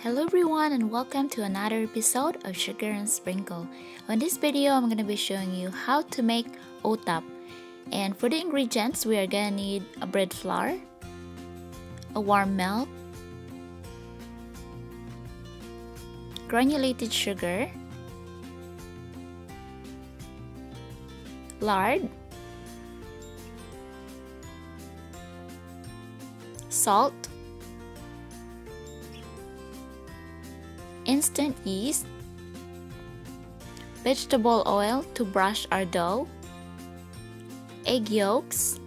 Hello everyone and welcome to another episode of Sugar and Sprinkle. On this video, I'm going to be showing you how to make Otap. And for the ingredients, we are going to need a bread flour, a warm milk, granulated sugar, lard, salt, instant yeast, vegetable oil to brush our dough, egg yolks,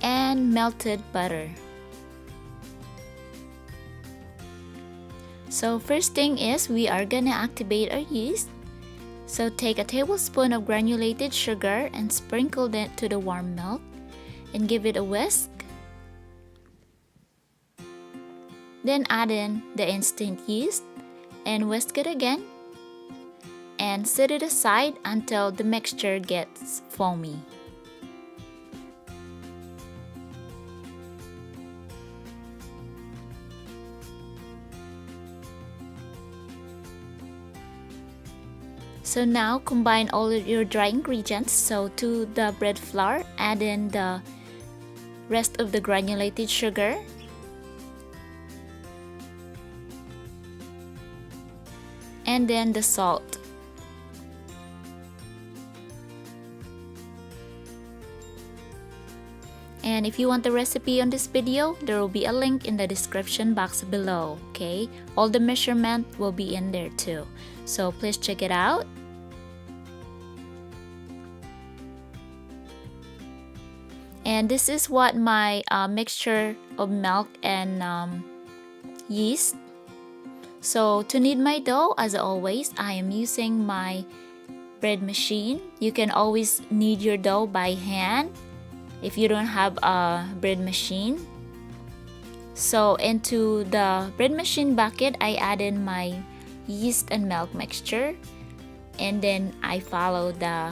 and melted butter. So first thing is we are gonna activate our yeast. So take a tablespoon of granulated sugar and sprinkle that to the warm milk and give it a whisk. Then add in the instant yeast and whisk it again and set it aside until the mixture gets foamy. So now combine all of your dry ingredients. So to the bread flour, add in the rest of the granulated sugar, and then the salt. And if you want the recipe on this video, there will be a link in the description box below, okay? All the measurement will be in there too. So please check it out. And this is what my mixture of milk and yeast. So to knead my dough, as always, I am using my bread machine. You can always knead your dough by hand if you don't have a bread machine. So into the bread machine bucket, I add in my yeast and milk mixture, and then I follow the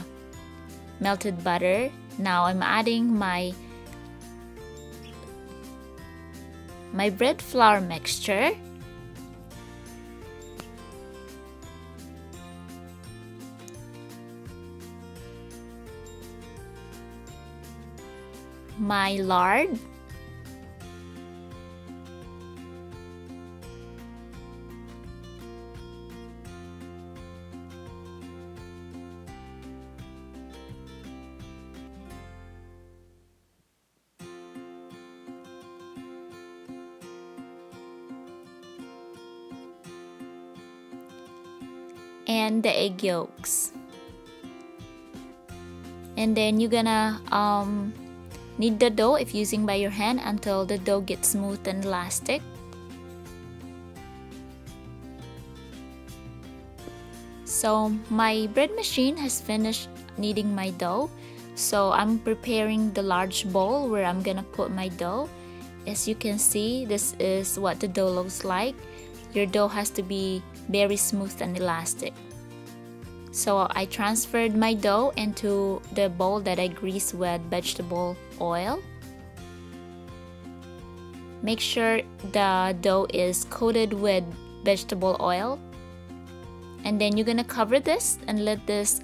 melted butter. Now I'm adding my bread flour mixture, my lard, and the egg yolks. And then you're gonna knead the dough if using by your hand until the dough gets smooth and elastic. So my bread machine has finished kneading my dough. So I'm preparing the large bowl where I'm gonna put my dough. As you can see, this is what the dough looks like. Your dough has to be very smooth and elastic. So I transferred my dough into the bowl that I greased with vegetable oil. Make sure the dough is coated with vegetable oil. And then you're gonna cover this and let this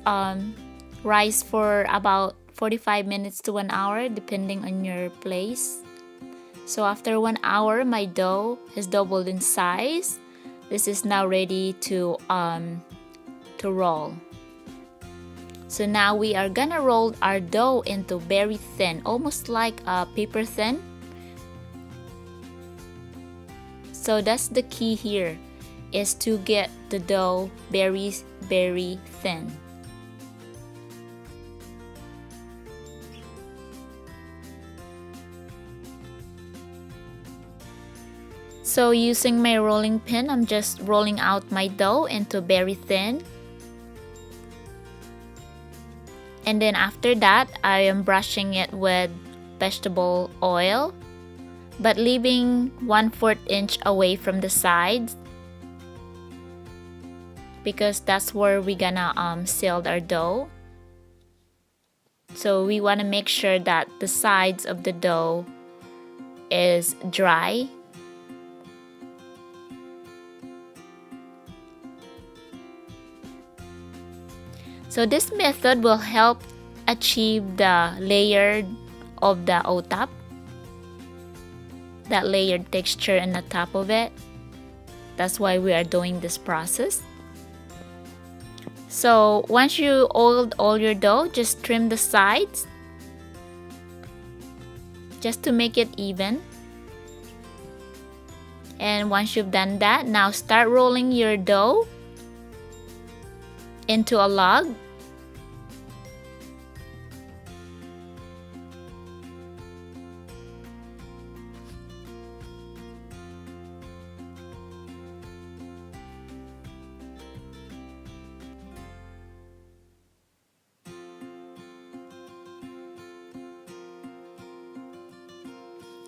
rise for about 45 minutes to 1 hour depending on your place. So after 1 hour, my dough has doubled in size. This is now ready to roll. So now we are gonna roll our dough into very thin, almost like a paper thin. So that's the key here, is to get the dough very, very thin. So using my rolling pin, I'm just rolling out my dough into very thin. And then after that, I am brushing it with vegetable oil, but leaving 1/4 inch away from the sides, because that's where we're gonna seal our dough. So we want to make sure that the sides of the dough is dry. So this method will help achieve the layered of the Otap, that layered texture on the top of it. That's why we are doing this process. So once you oiled all your dough, just trim the sides just to make it even. And once you've done that, now start rolling your dough into a log.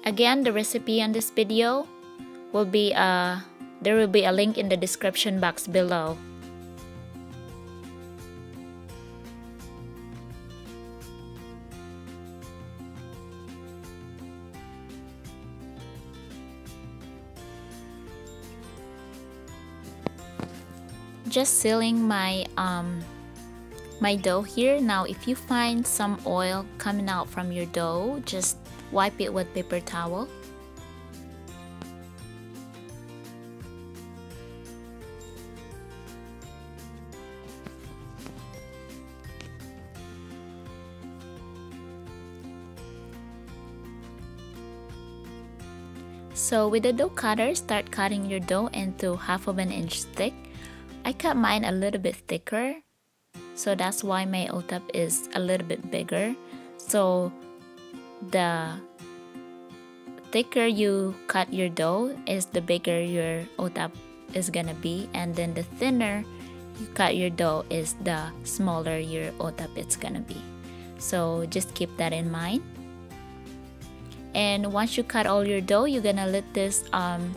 Again, the recipe on this video will be there will be a link in the description box below. Just sealing my my dough here. Now if you find some oil coming out from your dough, just wipe it with paper towel. So with the dough cutter, start cutting your dough into 1/2 inch thick. I cut mine a little bit thicker, so that's why my Otap is a little bit bigger. So the thicker you cut your dough is the bigger your Otap is gonna be, and then the thinner you cut your dough is the smaller your Otap is gonna be. So just keep that in mind. And once you cut all your dough, you're gonna let this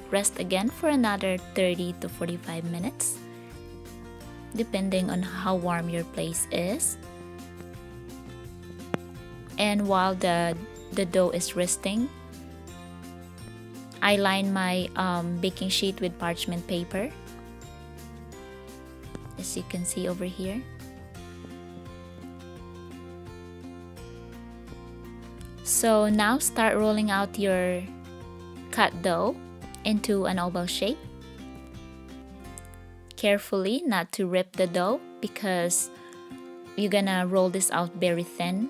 rest again for another 30 to 45 minutes, depending on how warm your place is. And while the dough is resting, I line my baking sheet with parchment paper, as you can see over here. So now start rolling out your cut dough into an oval shape. Carefully, not to rip the dough, because you're gonna roll this out very thin.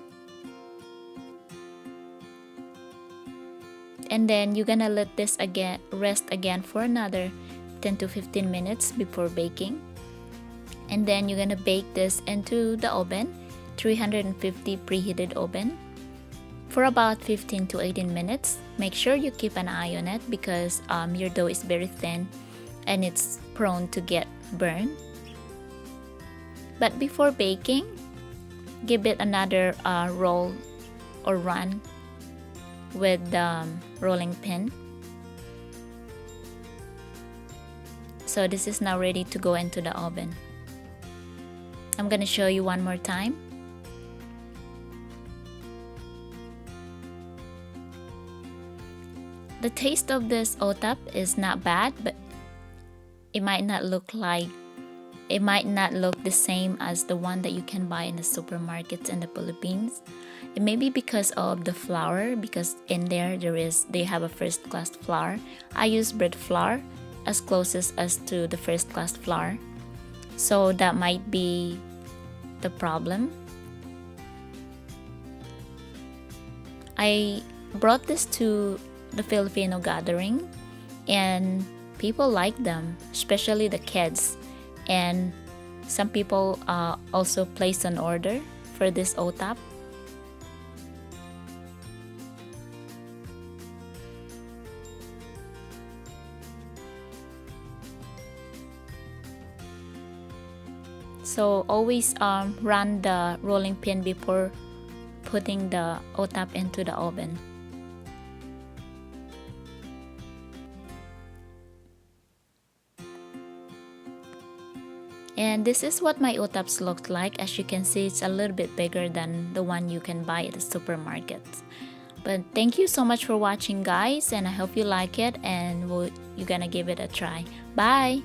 And then you're gonna let this rest again for another 10 to 15 minutes before baking. And then you're gonna bake this into the oven, 350 preheated oven, for about 15 to 18 minutes. Make sure you keep an eye on it, because your dough is very thin and it's prone to get burned. But before baking, give it another roll or run with the rolling pin. So this is now ready to go into the oven. I'm gonna show you one more time. The taste of this Otap is not bad, but it might not look the same as the one that you can buy in the supermarkets in the Philippines. It may be because of the flour, because in there they have a first class flour. I use bread flour as closest as to the first class flour, so that might be the problem. I brought this to the Filipino gathering, and people like them, especially the kids, and some people also placed an order for this Otap. So always run the rolling pin before putting the Otap into the oven. And this is what my Otaps looked like. As you can see, it's a little bit bigger than the one you can buy at the supermarkets. But thank you so much for watching, guys, and I hope you like it, and you're gonna give it a try. Bye!